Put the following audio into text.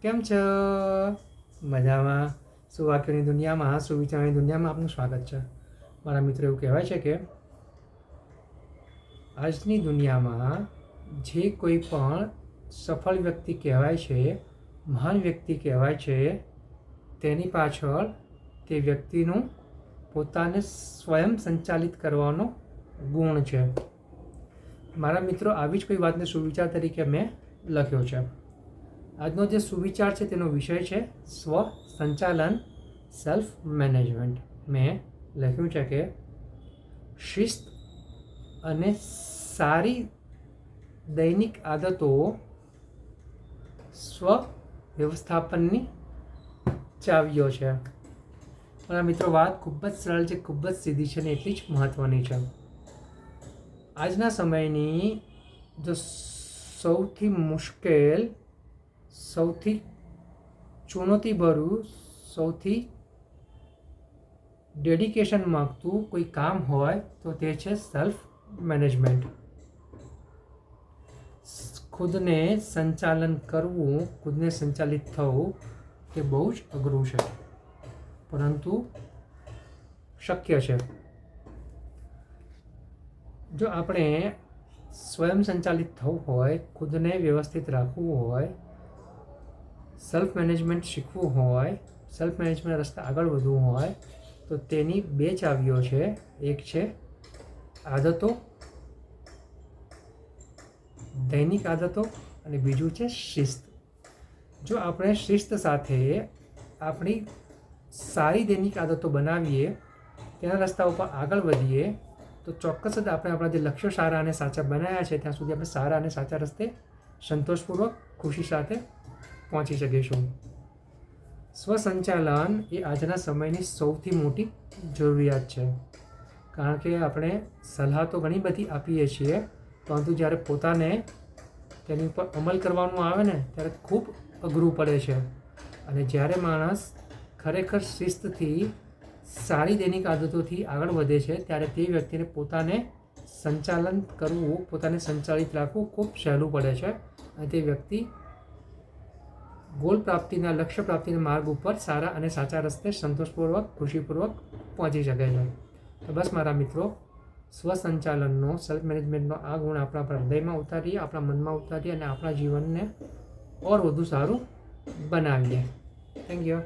કેમ છો? મજામાં? સુવાક્યોની દુનિયામાં, સુવિચારની દુનિયામાં આપનું સ્વાગત છે. મારા મિત્રો, એવું કહેવાય છે કે આજની દુનિયામાં જે કોઈ પણ સફળ વ્યક્તિ કહેવાય છે, મહાન વ્યક્તિ કહેવાય છે, તેની પાછળ તે વ્યક્તિનું પોતાને સ્વયં સંચાલિત કરવાનો ગુણ છે. મારા મિત્રો, આવી જ કોઈ વાતને સુવિચાર તરીકે મેં લખ્યો છે. આજનો જે સુવિચાર છે તેનો વિષય છે સ્વ સંચાલન, સેલ્ફ મેનેજમેન્ટ. મેં લખ્યું છે કે શિસ્ત અને સારી દૈનિક આદતો સ્વ વ્યવસ્થાપનની ચાવીઓ છે. મારા મિત્રો, વાત ખૂબ જ સરળ છે, ખૂબ જ સીધી છે અને એટલી જ મહત્વની છે. આજના સમયની જો સૌથી મુશ્કેલ, સૌથી ચુનૌતીભર્યું, સૌથી ડેડિકેશન માંગતું કોઈ કામ હોય તો તે છે સેલ્ફ મેનેજમેન્ટ. ખુદને સંચાલન કરવું, ખુદને સંચાલિત થવું તે બહુ જ અઘરું છે, પરંતુ શક્ય છે. જો આપણે સ્વયં સંચાલિત થવું હોય, ખુદને વ્યવસ્થિત રાખવું હોય, સેલ્ફ મેનેજમેન્ટ શીખવું હોય, સેલ્ફ મેનેજમેન્ટ રસ્તે આગળ વધવું હોય તો તેની બે ચાવીઓ છે. એક છે આદતો, દૈનિક આદતો, અને બીજું છે શિસ્ત. જો આપણે શિસ્ત સાથે આપણી સારી દૈનિક આદતો બનાવીએ, તેના રસ્તા ઉપર આગળ વધીએ તો ચોક્કસ જ આપણે આપણા જે લક્ષ્યો સારા અને સાચા બનાવ્યા છે ત્યાં સુધી આપણે સારા અને સાચા રસ્તે સંતોષપૂર્વક, ખુશી સાથે પહોંચી શકીશું. સ્વસંચાલન એ આજના સમયની સૌથી મોટી જરૂરિયાત છે. કારણ કે આપણે સલાહ તો ઘણી બધી આપીએ છીએ, પરંતુ જ્યારે પોતાને તેની ઉપર અમલ કરવાનું આવે ને ત્યારે ખૂબ અઘરું પડે છે. અને જ્યારે માણસ ખરેખર શિસ્તથી, સારી દૈનિક આદતોથી આગળ વધે છે ત્યારે તે વ્યક્તિને પોતાને સંચાલન કરવું, પોતાને સંચાલિત રાખવું ખૂબ સહેલું પડે છે અને તે વ્યક્તિ ગોલ પ્રાપ્તિના, લક્ષ્ય પ્રાપ્તિના માર્ગ ઉપર સારા અને સાચા રસ્તે સંતોષપૂર્વક, ખુશીપૂર્વક પહોંચી શકે છે. તો બસ મારા મિત્રો, સ્વસંચાલનનો, સેલ્ફ મેનેજમેન્ટનો આ ગુણ આપણા હૃદયમાં ઉતારીએ, આપણા મનમાં ઉતારીએ અને આપણા જીવનને ઓર વધુ સારું બનાવીએ. Thank you.